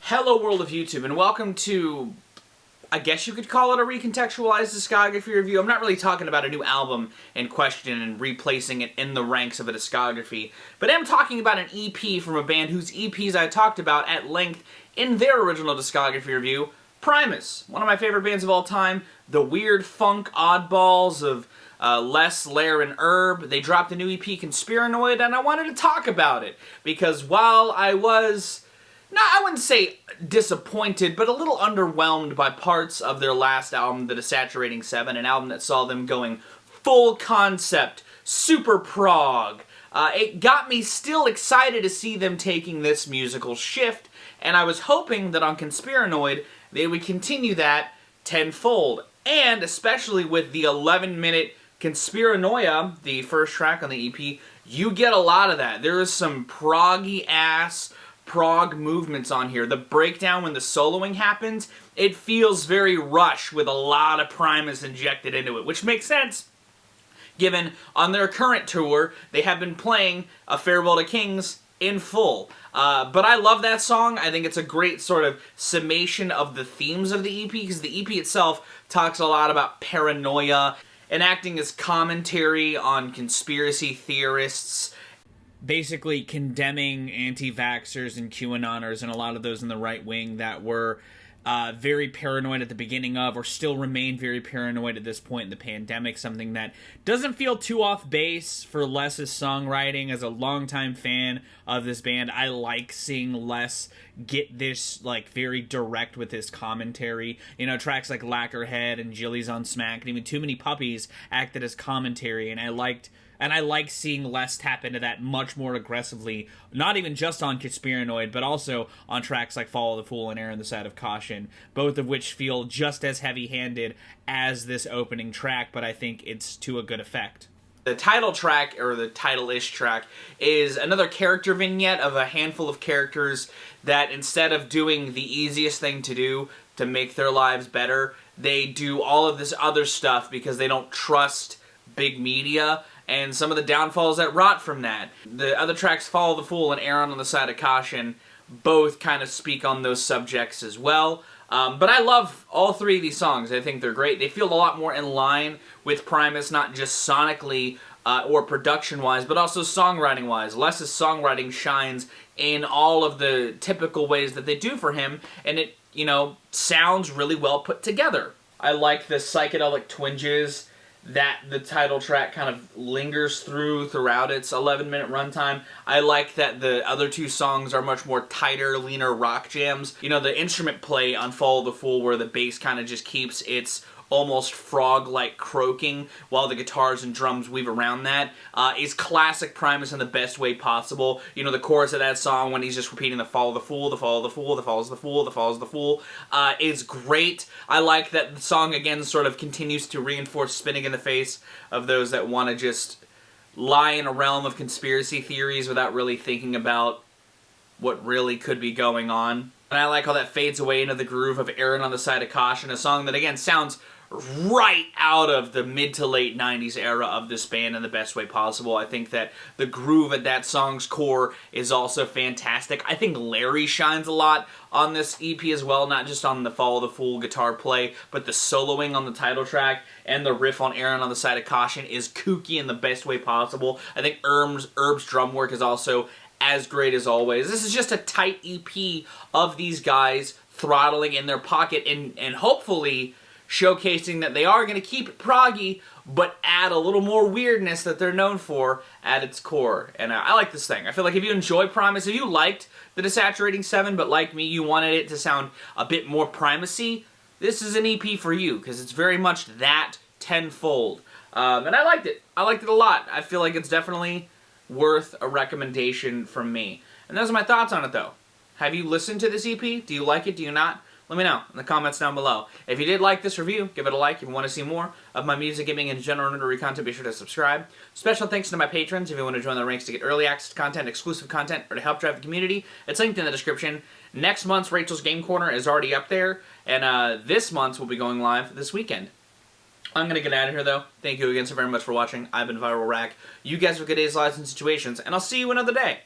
Hello world of YouTube, and welcome to, I guess you could call it a recontextualized discography review. I'm not really talking about a new album in question and replacing it in the ranks of a discography, but I'm talking about an EP from a band whose EPs I talked about at length in their original discography review, Primus. One of my favorite bands of all time, the weird funk oddballs of Les, Lair, and Herb. They dropped a new EP, Conspiranoid, and I wanted to talk about it, because while I was... I wouldn't say disappointed, but a little underwhelmed by parts of their last album, The Desaturating 7, an album that saw them going full concept, super prog. It got me still excited to see them taking this musical shift, and I was hoping that on Conspiranoid they would continue that tenfold, and especially with the 11-minute Conspiranoia, the first track on the EP, you get a lot of that. There is some proggy-ass prog movements on here. The breakdown when the soloing happens, it feels very Rush with a lot of Primus injected into it, which makes sense given on their current tour they have been playing A Farewell to Kings in full. But I love that song. I think it's a great sort of summation of the themes of the EP, because the EP itself talks a lot about paranoia and acting as commentary on conspiracy theorists, basically condemning anti-vaxxers and QAnoners and a lot of those in the right wing that were very paranoid at the beginning of, or still remain very paranoid at this point in the pandemic, something that doesn't feel too off base for Les's songwriting. As a longtime fan of this band, I like seeing Les get this, like, very direct with his commentary. You know, tracks like Lacquerhead and Jilly's on Smack, and even Too Many Puppies acted as commentary, and I like seeing Les tap into that much more aggressively, not even just on Conspiranoid, but also on tracks like Follow the Fool and Err on the Side of Caution, both of which feel just as heavy-handed as this opening track, but I think it's to a good effect. The title track, or the title-ish track, is another character vignette of a handful of characters that, instead of doing the easiest thing to do to make their lives better, they do all of this other stuff because they don't trust big media, and some of the downfalls that rot from that. The other tracks, Follow the Fool and Err on the Side of Caution, both kind of speak on those subjects as well. But I love all three of these songs. I think they're great. They feel a lot more in line with Primus, not just sonically or production-wise, but also songwriting-wise. Les's songwriting shines in all of the typical ways that they do for him, and it, you know, sounds really well put together. I like the psychedelic twinges that the title track kind of lingers throughout its 11-minute runtime. I like that the other two songs are much more tighter, leaner rock jams. You know, the instrument play on Follow the Fool, where the bass kind of just keeps its almost frog-like croaking while the guitars and drums weave around that, is classic Primus in the best way possible. You know, the chorus of that song when he's just repeating the Follow the Fool, the Follow the Fool, the Follows the Fool, the Follows the Fool, is great. I like that the song, again, sort of continues to reinforce spinning in the face of those that want to just lie in a realm of conspiracy theories without really thinking about what really could be going on. And I like how that fades away into the groove of Err on the Side of Caution, a song that, again, sounds right out of the mid to late 90s era of this band in the best way possible. I think that the groove at that song's core is also fantastic. I think Larry shines a lot on this EP as well, not just on the Follow the Fool guitar play, but the soloing on the title track and the riff on Err on the Side of Caution is kooky in the best way possible. I think Herb's drum work is also as great as always. This is just a tight EP of these guys throttling in their pocket and hopefully showcasing that they are going to keep it proggy, but add a little more weirdness that they're known for at its core. And I like this thing. I feel like if you enjoy Primus, if you liked The Desaturating 7, but like me, you wanted it to sound a bit more Primus-y, this is an EP for you, because it's very much that tenfold. And I liked it. I liked it a lot. I feel like it's definitely worth a recommendation from me. And those are my thoughts on it, though. Have you listened to this EP? Do you like it? Do you not? Let me know in the comments down below. If you did like this review, give it a like. If you want to see more of my music, gaming, and general nerdary content, be sure to subscribe. Special thanks to my patrons. If you want to join the ranks to get early access to content, exclusive content, or to help drive the community, it's linked in the description. Next month's Rachel's Game Corner is already up there, and this month's will be going live this weekend. I'm going to get out of here, though. Thank you again so very much for watching. I've been Viral Rack. You guys have good days, lives, and situations, and I'll see you another day.